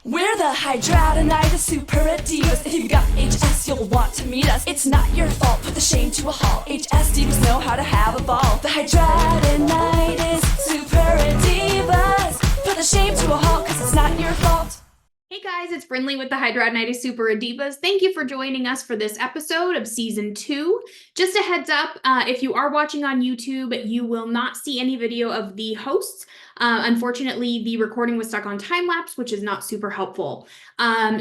We're the Hydradenitis Super Divas. If you've got HS, you'll want to meet us. It's not your fault, put the shame to a halt. HS divas know how to have a ball. The Hydradenitis Super Divas. Put the shame to a halt, cause it's not your fault. Hey guys, it's Brinley with the Hydradenitis Super Divas. Thank you for joining us for this episode of Season 2. Just a heads up, if you are watching on YouTube, you will not see any video of the hosts. Unfortunately, the recording was stuck on time-lapse, which is not super helpful.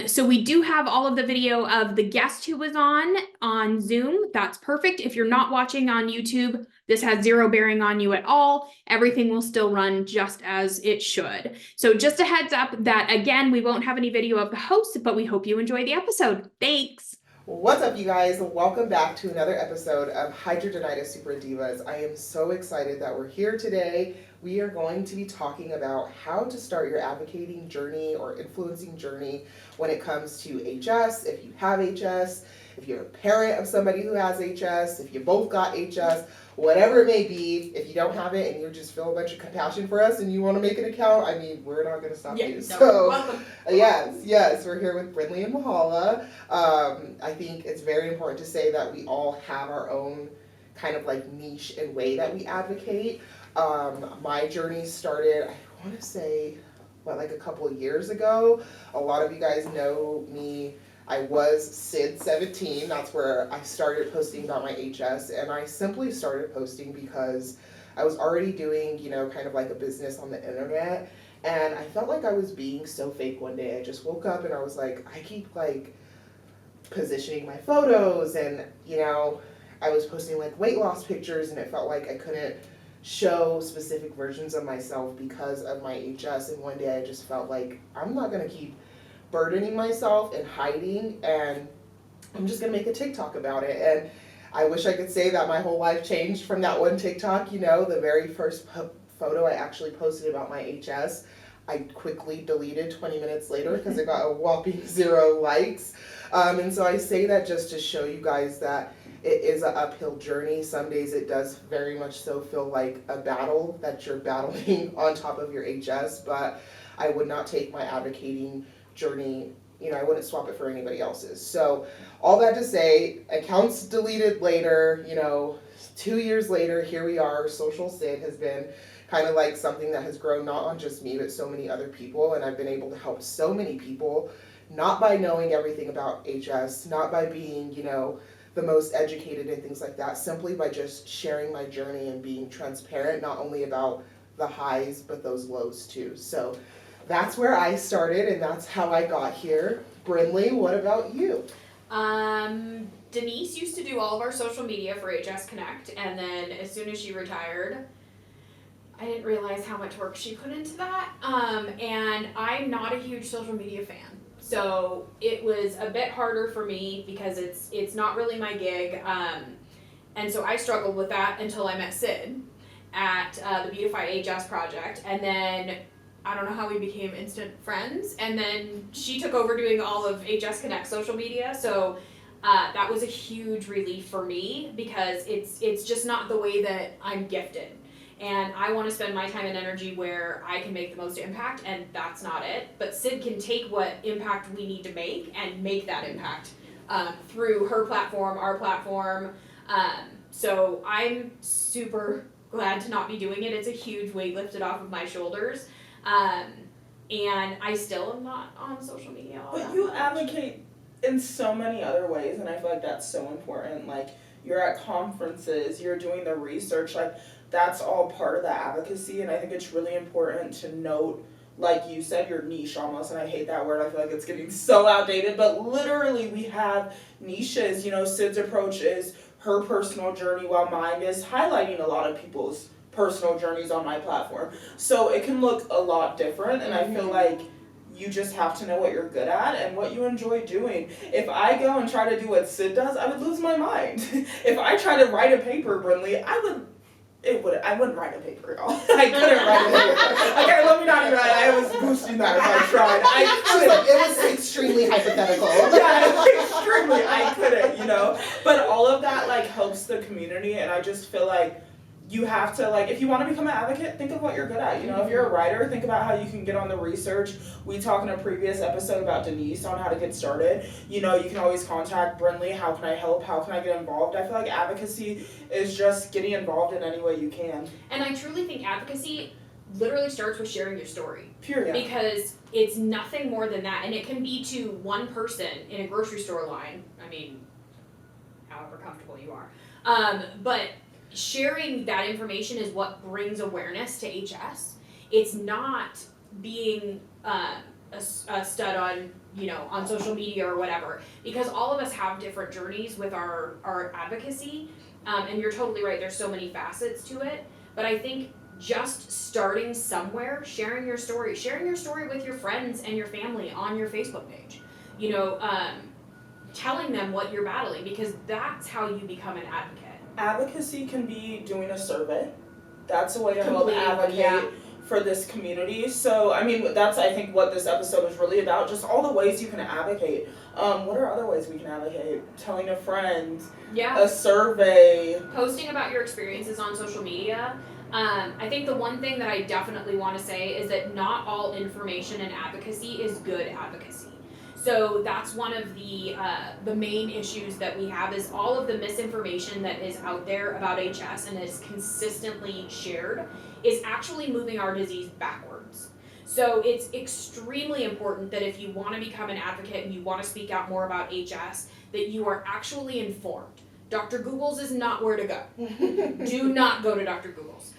So we do have all of the video of the guest who was on Zoom. That's perfect. If you're not watching on YouTube, this has zero bearing on you at all. Everything will still run just as it should. So just a heads up that, again, we won't have any video of the host, but we hope you enjoy the episode. Thanks. What's up, you guys? Welcome back to another episode of Hydradenitis Super Divas. I am so excited that we're here today. We are going to be talking about how to start your advocating journey or influencing journey when it comes to HS, if you have HS, if you're a parent of somebody who has HS, if you both got HS, whatever it may be. If you don't have it and you just feel a bunch of compassion for us and you want to make an account, I mean, we're not going to stop you. So, yes, we're here with Brinley and Mahala. I think it's very important to say that we all have our own kind of like niche and way that we advocate. My journey started, I want to say, like a couple of years ago. A lot of you guys know me. I was Sid17, that's where I started posting about my HS, and I simply started posting because I was already doing, kind of like a business on the internet, and I felt like I was being so fake one day. I just woke up and I was like, I keep like positioning my photos, and I was posting like weight loss pictures, and it felt like I couldn't show specific versions of myself because of my HS, and one day I just felt like I'm not going to keep burdening myself and hiding, and I'm just gonna make a TikTok about it. And I wish I could say that my whole life changed from that one TikTok. The very first photo I actually posted about my HS, I quickly deleted 20 minutes later because it got a whopping 0 likes. And so I say that just to show you guys that it is an uphill journey. Some days it does very much so feel like a battle that you're battling on top of your HS, but I would not take my advocating journey, I wouldn't swap it for anybody else's. So all that to say, accounts deleted later, 2 years later, here we are. Social Sid has been kind of like something that has grown not on just me, but so many other people, and I've been able to help so many people, not by knowing everything about HS, not by being, the most educated and things like that, simply by just sharing my journey and being transparent, not only about the highs, but those lows too. So that's where I started, and that's how I got here. Brinley, what about you? Denise used to do all of our social media for HS Connect, and then as soon as she retired, I didn't realize how much work she put into that, and I'm not a huge social media fan. So it was a bit harder for me because it's not really my gig, and so I struggled with that until I met Sid at the Beautify HS project, and then I don't know how we became instant friends, and then she took over doing all of HS Connect social media, so that was a huge relief for me because it's just not the way that I'm gifted, and I want to spend my time and energy where I can make the most impact, and that's not it. But Sid can take what impact we need to make and make that impact through her platform, our platform, so I'm super glad to not be doing it. It's a huge weight lifted off of my shoulders. And I still am not on social media all that much. But you advocate in so many other ways, and I feel like that's so important. Like, you're at conferences, you're doing the research, like, that's all part of the advocacy, and I think it's really important to note, like you said, your niche almost, and I hate that word, I feel like it's getting so outdated, but literally we have niches. Sid's approach is her personal journey, while mine is highlighting a lot of people's personal journeys on my platform. So it can look a lot different, and I feel like you just have to know what you're good at and what you enjoy doing. If I go and try to do what Sid does, I would lose my mind. If I try to write a paper, Brinley, I wouldn't write a paper, y'all. I couldn't write a paper. Okay, let me not even, I was boosting that if I tried. It was extremely hypothetical. Yeah, extremely, I couldn't, But all of that, helps the community, and I just feel like you have to, like, if you want to become an advocate, think of what you're good at. You know, if you're a writer, think about how you can get on the research. We talked in a previous episode about Denise on how to get started. You know, you can always contact Brinley. How can I help? How can I get involved? I feel like advocacy is just getting involved in any way you can. And I truly think advocacy literally starts with sharing your story. Period. Because it's nothing more than that. And it can be to one person in a grocery store line. I mean, however comfortable you are. But sharing that information is what brings awareness to HS. It's not being a stud on, you know, on social media or whatever, because all of us have different journeys with our advocacy, and you're totally right, there's so many facets to it, but I think just starting somewhere, sharing your story with your friends and your family on your Facebook page, you know, telling them what you're battling, because that's how you become an advocate. Advocacy can be doing a survey. That's a way to help Completely, advocate yeah. for this community. So, I mean, that's, I think, what this episode is really about, just all the ways you can advocate. What are other ways we can advocate? Telling a friend, Yeah. a survey. Posting about your experiences on social media. I think the one thing that I definitely want to say is that not all information in advocacy is good advocacy. So that's one of the main issues that we have, is all of the misinformation that is out there about HS and is consistently shared is actually moving our disease backwards. So it's extremely important that if you want to become an advocate and you want to speak out more about HS, that you are actually informed. Dr. Google's is not where to go. Do not go to Dr. Google's.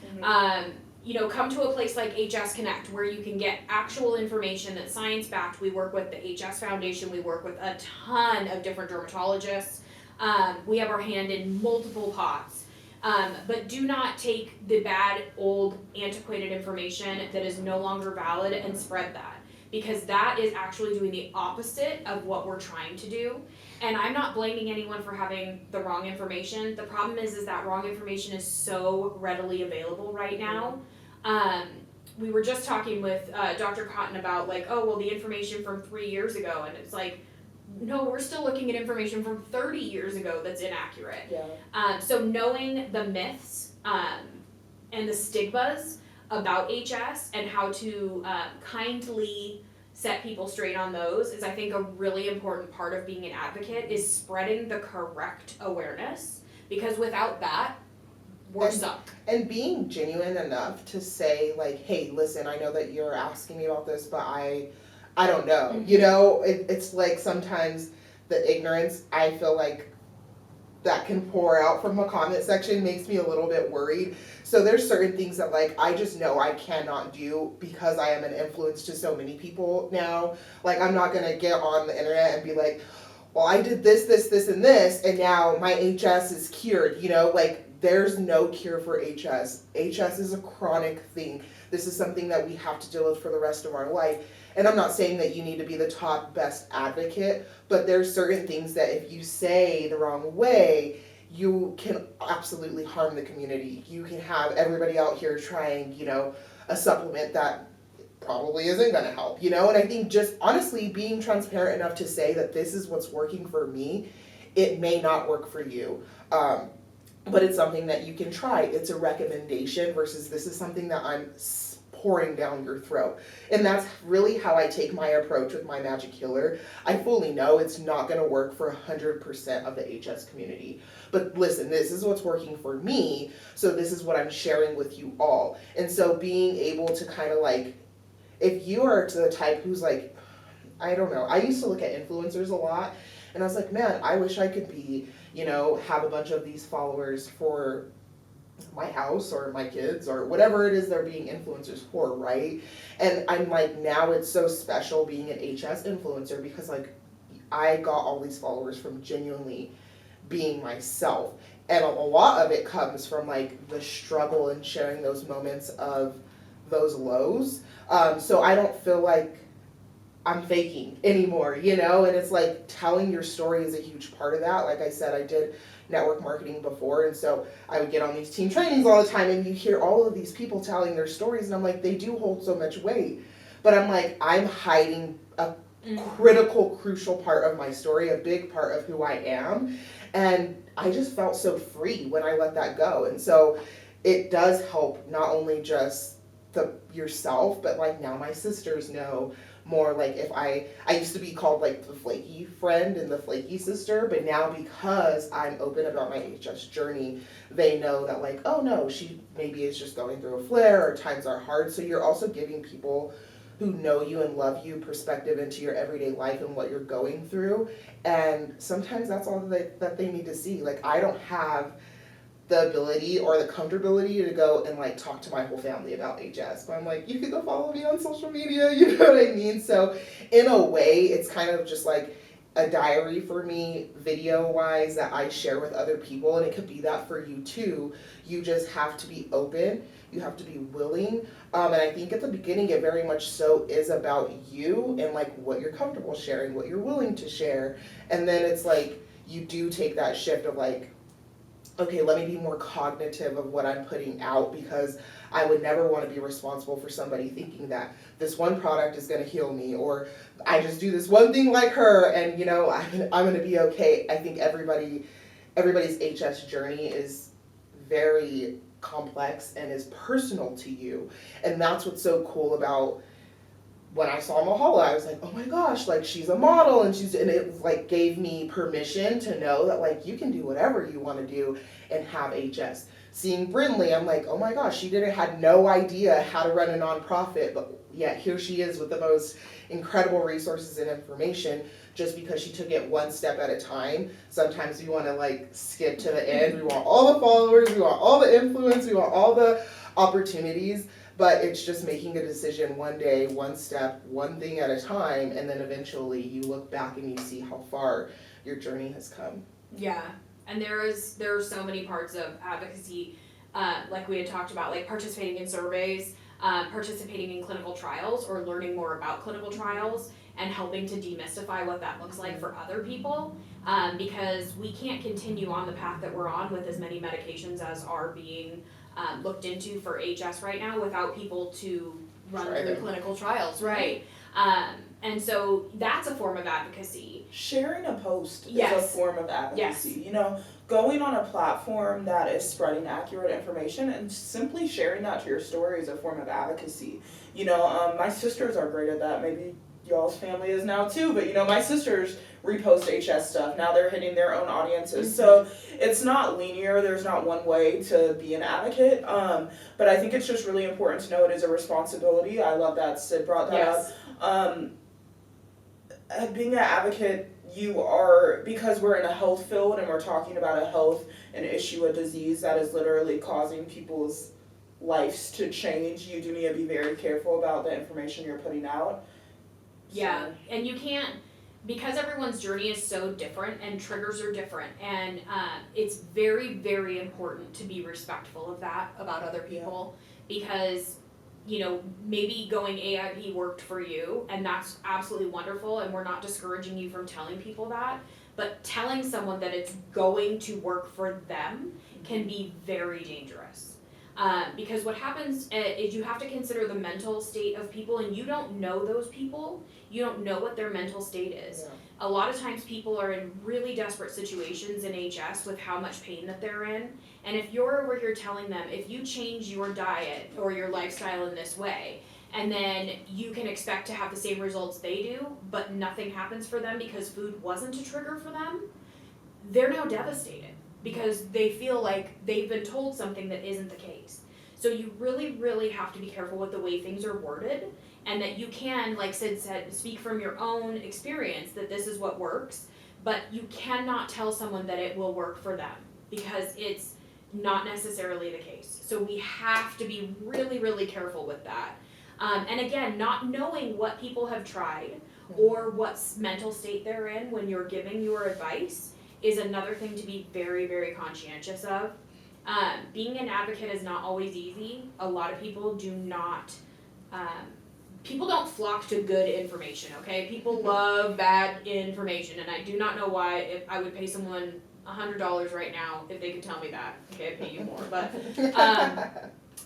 You know, come to a place like HS Connect where you can get actual information that's science-backed. We work with the HS Foundation. We work with a ton of different dermatologists. We have our hand in multiple pots. But do not take the bad, old, antiquated information that is no longer valid and spread that, because that is actually doing the opposite of what we're trying to do. And I'm not blaming anyone for having the wrong information. The problem is that wrong information is so readily available right now. We were just talking with Dr. Cotton about, like, oh, well, the information from 3 years ago, and it's like, no, we're still looking at information from 30 years ago that's inaccurate. Yeah. So knowing the myths and the stigmas about HS and how to kindly set people straight on those is, I think, a really important part of being an advocate, is spreading the correct awareness, because without that, we're stuck. And being genuine enough to say, like, hey, listen, I know that you're asking me about this, but I don't know. Mm-hmm. You know, it's like sometimes the ignorance, I feel like, that can pour out from a comment section makes me a little bit worried. So there's certain things that, like, I just know I cannot do because I am an influence to so many people now. Like, I'm not gonna get on the internet and be like, well, I did this, and this, and now my HS is cured, you know? Like, there's no cure for HS. HS is a chronic thing. This is something that we have to deal with for the rest of our life. And I'm not saying that you need to be the top best advocate, but there's certain things that if you say the wrong way, you can absolutely harm the community. You can have everybody out here trying, you know, a supplement that probably isn't going to help, you know? And I think just honestly being transparent enough to say that this is what's working for me, it may not work for you. But it's something that you can try. It's a recommendation versus this is something that I'm pouring down your throat. And that's really how I take my approach with my magic healer. I fully know it's not going to work for 100% of the HS community. But listen, this is what's working for me, so this is what I'm sharing with you all. And so being able to kind of like, if you are to the type who's like, I don't know, I used to look at influencers a lot, and I was like, man, I wish I could be, you know, have a bunch of these followers for my house or my kids or whatever it is they're being influencers for, right? And I'm like, now it's so special being an HS influencer because, like, I got all these followers from genuinely being myself. And a lot of it comes from, like, the struggle and sharing those moments of those lows. So I don't feel like I'm faking anymore, you know? And it's like telling your story is a huge part of that. Like I said, I did network marketing before, and so I would get on these team trainings all the time, and you hear all of these people telling their stories, and I'm like, they do hold so much weight. But I'm like, I'm hiding a critical, crucial part of my story, a big part of who I am. And I just felt so free when I let that go. And so it does help not only just yourself, but like now my sisters know more. Like if I used to be called like the flaky friend and the flaky sister, but now because I'm open about my HS journey, they know that like, oh no, she maybe is just going through a flare or times are hard. So you're also giving people who know you and love you perspective into your everyday life and what you're going through. And sometimes that's all that they need to see. Like I don't have the ability or the comfortability to go and like talk to my whole family about HS. But I'm like, you can go follow me on social media, you know what I mean? So in a way, it's kind of just like a diary for me, video wise, that I share with other people, and it could be that for you too. You just have to be open, you have to be willing, and I think at the beginning it very much so is about you and like what you're comfortable sharing, what you're willing to share, and then it's like you do take that shift of like, okay, let me be more cognitive of what I'm putting out, because I would never want to be responsible for somebody thinking that this one product is going to heal me, or I just do this one thing like her and you know I'm going to be okay. I think everybody's HS journey is very complex and is personal to you, and that's what's so cool about when I saw Mahala. I was like, oh my gosh, like she's a model and it like gave me permission to know that like you can do whatever you want to do and have HS. Seeing Brinley, I'm like, oh my gosh, she had no idea how to run a nonprofit, but yet here she is with the most incredible resources and information just because she took it one step at a time. Sometimes we want to like skip to the end. We want all the followers, we want all the influence, we want all the opportunities. But it's just making a decision one day, one step, one thing at a time, and then eventually you look back and you see how far your journey has come. Yeah, and there are so many parts of advocacy, like we had talked about, like participating in surveys, participating in clinical trials, or learning more about clinical trials, and helping to demystify what that looks like for other people, because we can't continue on the path that we're on with as many medications as are being looked into for HS right now without people to run through clinical trials, right? And so that's a form of advocacy. Sharing a post is a form of advocacy. Yes. You know, going on a platform that is spreading accurate information and simply sharing that to your story is a form of advocacy. You know, my sisters are great at that. Maybe y'all's family is now too, but you know, my sisters repost HS stuff. Now they're hitting their own audiences. So it's not linear. There's not one way to be an advocate. But I think it's just really important to know it is a responsibility. I love that Sid brought that up. Being an advocate, you are, because we're in a health field and we're talking about a health, an issue, a disease that is literally causing people's lives to change, you do need to be very careful about the information you're putting out. Yeah, and you can't, because everyone's journey is so different and triggers are different, and it's very, very important to be respectful of that about other people, because, you know, maybe going AIP worked for you, and that's absolutely wonderful, and we're not discouraging you from telling people that, but telling someone that it's going to work for them can be very dangerous. Because what happens is you have to consider the mental state of people, and you don't know those people. You don't know what their mental state is. Yeah. A lot of times people are in really desperate situations in HS with how much pain that they're in. And if you're over here telling them, if you change your diet or your lifestyle in this way, and then you can expect to have the same results they do, but nothing happens for them because food wasn't a trigger for them, they're now devastated, because they feel like they've been told something that isn't the case. So you really, really have to be careful with the way things are worded, and that you can, like Sid said, speak from your own experience that this is what works, but you cannot tell someone that it will work for them, because it's not necessarily the case. So we have to be really, really careful with that. And again, not knowing what people have tried or what mental state they're in when you're giving your advice is another thing to be very, very conscientious of. Being an advocate is not always easy. A lot of people do not, people don't flock to good information, okay? People love bad information, and I do not know why. If I would pay someone $100 right now if they could tell me that. Okay, I'd pay you more, but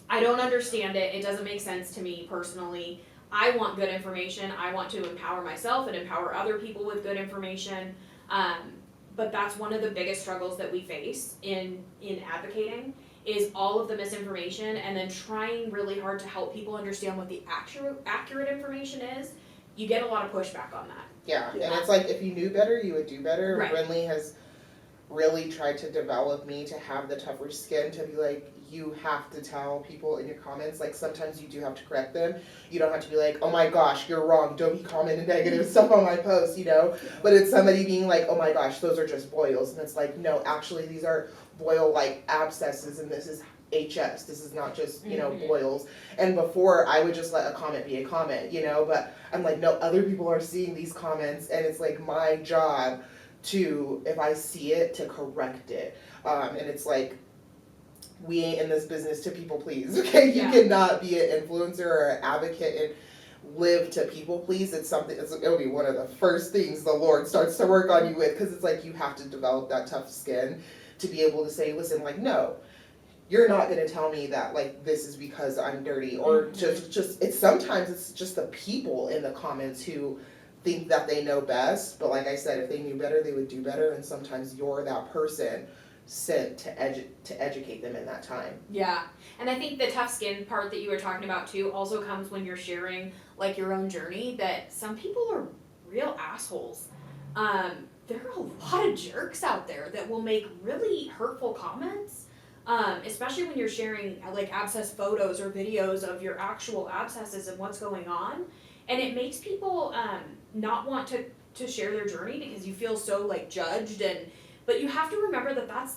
I don't understand it. It doesn't make sense to me personally. I want good information. I want to empower myself and empower other people with good information. But that's one of the biggest struggles that we face in advocating, is all of the misinformation and then trying really hard to help people understand what the accurate information is, you get a lot of pushback on that. Yeah, and it's like, if you knew better, you would do better. Right. Brinley has really tried to develop me to have the tougher skin to be like, you have to tell people in your comments, like sometimes you do have to correct them. You don't have to be like, oh my gosh, you're wrong, don't be commenting negative stuff on my post, you know? But it's somebody being like, oh my gosh, those are just boils. And it's like, no, actually these are boil-like abscesses and this is HS. This is not just, you know, boils. And before I would just let a comment be a comment, you know, but I'm like, no, other people are seeing these comments and it's like my job to, if I see it, to correct it. And it's like, we ain't in this business to people please, okay? You cannot be an influencer or an advocate and live to people please. It's something, it'll be one of the first things the Lord starts to work on you with, because it's like you have to develop that tough skin to be able to say, listen, like, no, you're not gonna tell me that, like, this is because I'm dirty, or just it's sometimes it's just the people in the comments who think that they know best, but like I said, if they knew better, they would do better, and sometimes you're that person sent to educate them in that time. Yeah, and I think the tough skin part that you were talking about too also comes when you're sharing like your own journey, that some people are real assholes. There are a lot of jerks out there that will make really hurtful comments, especially when you're sharing like abscess photos or videos of your actual abscesses and what's going on, and it makes people not want to share their journey because you feel so like judged. And but you have to remember that that's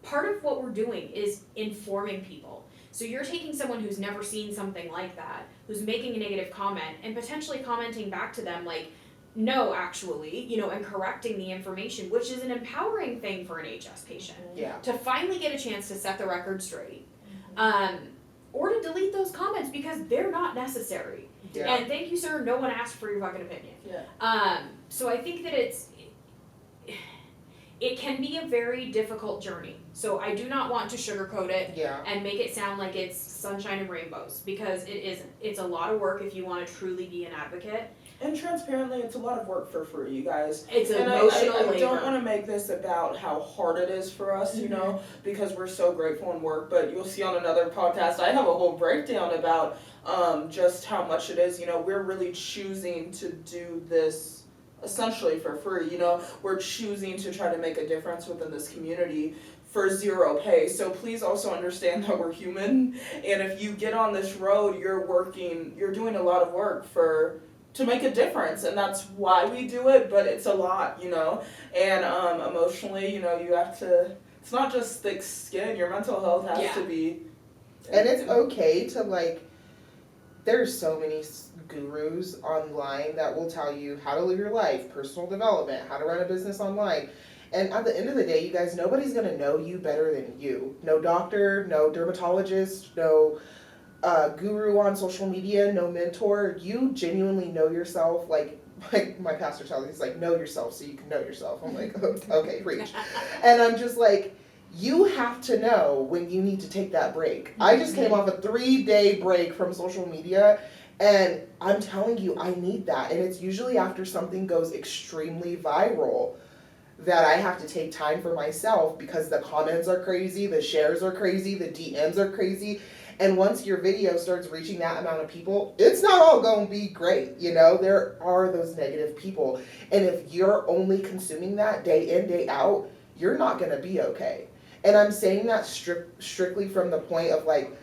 part of what we're doing is informing people. So you're taking someone who's never seen something like that, who's making a negative comment, and potentially commenting back to them like, no, actually, you know, and correcting the information, which is an empowering thing for an HS patient. Yeah. To finally get a chance to set the record straight. Or to delete those comments because they're not necessary. Yeah. And thank you, sir, no one asked for your fucking opinion. Yeah. So I think that it can be a very difficult journey. So I do not want to sugarcoat it Yeah. and make it sound like it's sunshine and rainbows, because it isn't. It's a lot of work if you want to truly be an advocate. And transparently, it's a lot of work for free, you guys. It's And emotional I labor. don't want to make this about how hard it is for us, you know, because we're so grateful in work, but you'll see on another podcast, I have a whole breakdown about just how much it is. You know, we're really choosing to do this essentially for free, you know. We're choosing to try to make a difference within this community for zero pay. So please also understand that we're human, and if you get on this road, you're doing a lot of work to make a difference, and that's why we do it, but it's a lot, you know. And emotionally, you know, you have to, it's not just thick skin, your mental health has to be. And it's okay to, like, there's so many gurus online that will tell you how to live your life, personal development, how to run a business online. And at the end of the day, you guys, nobody's gonna know you better than you. No doctor, no dermatologist, no guru on social media, no mentor. You genuinely know yourself. Like my pastor tells me, he's like, know yourself so you can know yourself. I'm like, okay, preach. And I'm just like, you have to know when you need to take that break. I just came off a 3-day break from social media, and I'm telling you, I need that. And it's usually after something goes extremely viral that I have to take time for myself, because the comments are crazy, the shares are crazy, the DMs are crazy. And once your video starts reaching that amount of people, it's not all going to be great, you know? There are those negative people. And if you're only consuming that day in, day out, you're not going to be okay. And I'm saying that strictly from the point of, like,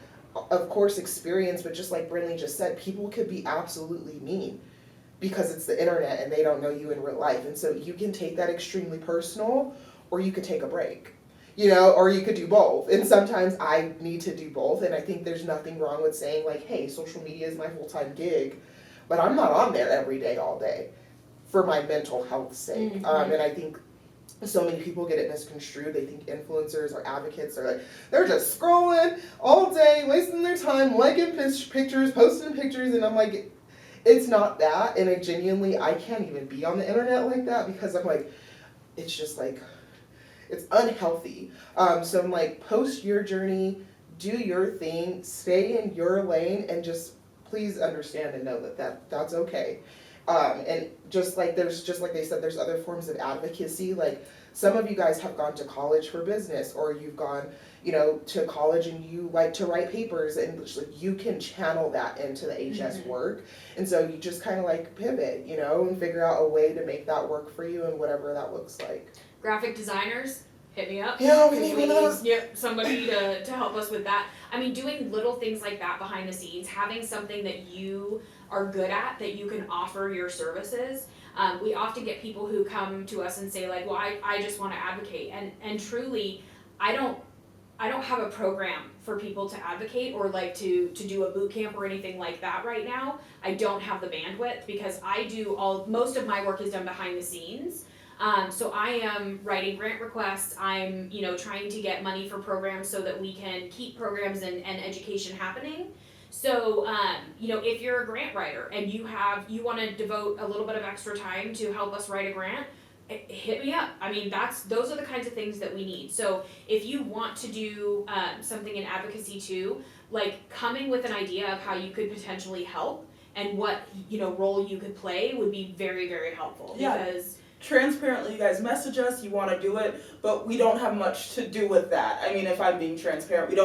of course, experience, but just like Brinley just said, people could be absolutely mean because it's the internet and they don't know you in real life. And so you can take that extremely personal, or you could take a break. You know, or you could do both. And sometimes I need to do both. And I think there's nothing wrong with saying, like, hey, social media is my full-time gig, but I'm not on there every day, all day, for my mental health's sake. And I think so many people get it misconstrued. They think influencers or advocates are like, they're just scrolling all day, wasting their time, liking pictures, posting pictures. And I'm like, it's not that. And I can't even be on the internet like that, because I'm like, it's just like, it's unhealthy. So I'm like, post your journey, do your thing, stay in your lane, and just please understand and know that's okay. And just like they said, there's other forms of advocacy. Like Some of you guys have gone to college for business, or you've gone, you know, to college and you like to write papers, and like, you can channel that into the HS work. And so you just kind of like pivot, you know, and figure out a way to make that work for you and whatever that looks like. Graphic designers, hit me up. Yeah, we need one of those. Yep, somebody to help us with that. I mean, doing little things like that behind the scenes, having something that you are good at, that you can offer your services. We often get people who come to us and say like, well, I just want to advocate. And truly, I don't have a program for people to advocate or like to do a boot camp or anything like that right now. I don't have the bandwidth because most of my work is done behind the scenes. So I am writing grant requests. I'm, you know, trying to get money for programs so that we can keep programs and education happening. So, you know, if you're a grant writer and you want to devote a little bit of extra time to help us write a grant, hit me up. I mean, those are the kinds of things that we need. So if you want to do something in advocacy too, like coming with an idea of how you could potentially help and what, you know, role you could play would be very, very helpful. Yeah. Because transparently, you guys message us, you want to do it, but we don't have much to do with that. I mean, if I'm being transparent,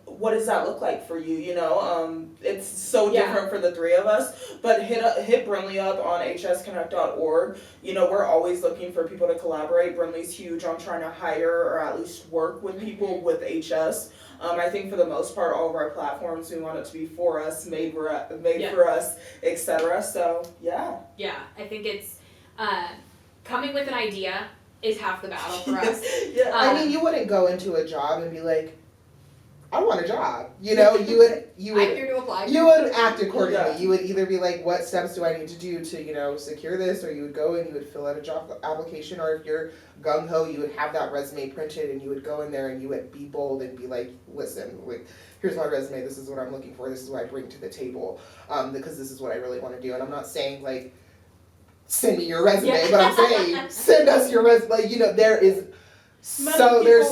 what does that look like for you, you know? It's so different for the three of us, but hit Brinley up on hsconnect.org. You know, we're always looking for people to collaborate. Brinley's huge on trying to hire or at least work with people with HS. I think for the most part, all of our platforms, we want it to be for us, made for us, etc. So, yeah. Yeah, I think it's, coming with an idea is half the battle for us. Yeah. I mean, you wouldn't go into a job and be like, I want a job. You know, you would I'm here to apply. you would act accordingly. Yeah. You would either be like, what steps do I need to do to, you know, secure this, or you would go and you would fill out a job application, or if you're gung-ho, you would have that resume printed and you would go in there and you would be bold and be like, listen, like, here's my resume, this is what I'm looking for, this is what I bring to the table, because this is what I really want to do. And I'm not saying like, send me your resume, but I'm saying, send us your resume. Like, you know, there's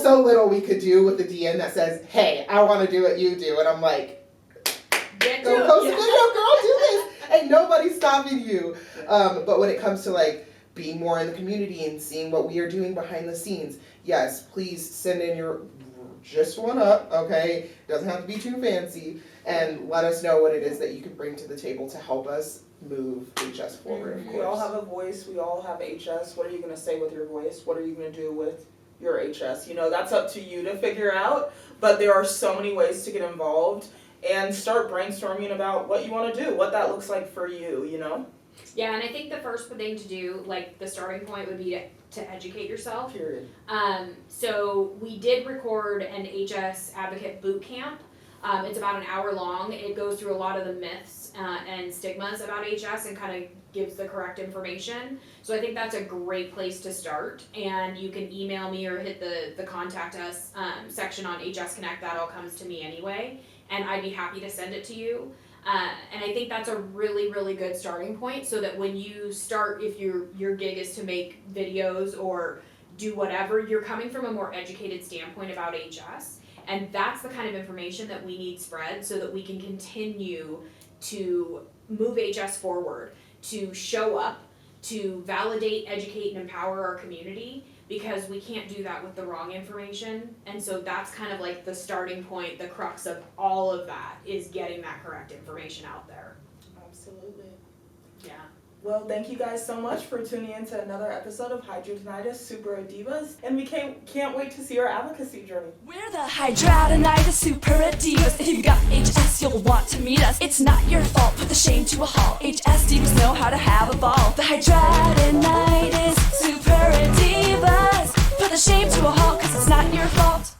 so little we could do with the DM that says, hey, I want to do what you do. And I'm like, go post a video, girl, do this. And nobody's stopping you. But when it comes to like being more in the community and seeing what we are doing behind the scenes, yes, please send in your just one up, okay? Doesn't have to be too fancy. And let us know what it is that you can bring to the table to help us move HS forward, of course. We all have a voice, we all have HS. What are you going to say with your voice? What are you going to do with your HS? You know, that's up to you to figure out, but there are so many ways to get involved and start brainstorming about what you want to do, what that looks like for you, you know? Yeah, and I think the first thing to do, like the starting point would be to educate yourself. Period. So we did record an HS Advocate Boot Camp. It's about an hour long. It goes through a lot of the myths and stigmas about HS and kind of gives the correct information. So I think that's a great place to start. And you can email me or hit the contact us section on HS Connect. That all comes to me anyway. And I'd be happy to send it to you. And I think that's a really, really good starting point so that when you start, if your gig is to make videos or do whatever, you're coming from a more educated standpoint about HS. And that's the kind of information that we need spread so that we can continue to move HS forward, to show up, to validate, educate, and empower our community, because we can't do that with the wrong information. And so that's kind of like the starting point, the crux of all of that is getting that correct information out there. Absolutely. Yeah. Well, thank you guys so much for tuning in to another episode of Hydrodenitis Super Divas, and we can't wait to see our advocacy journey. We're the Hydrodenitis Super Divas. If you've got HS, you'll want to meet us. It's not your fault, put the shame to a halt. HS divas know how to have a ball. The Hydrodenitis Super Divas. Put the shame to a halt, cause it's not your fault.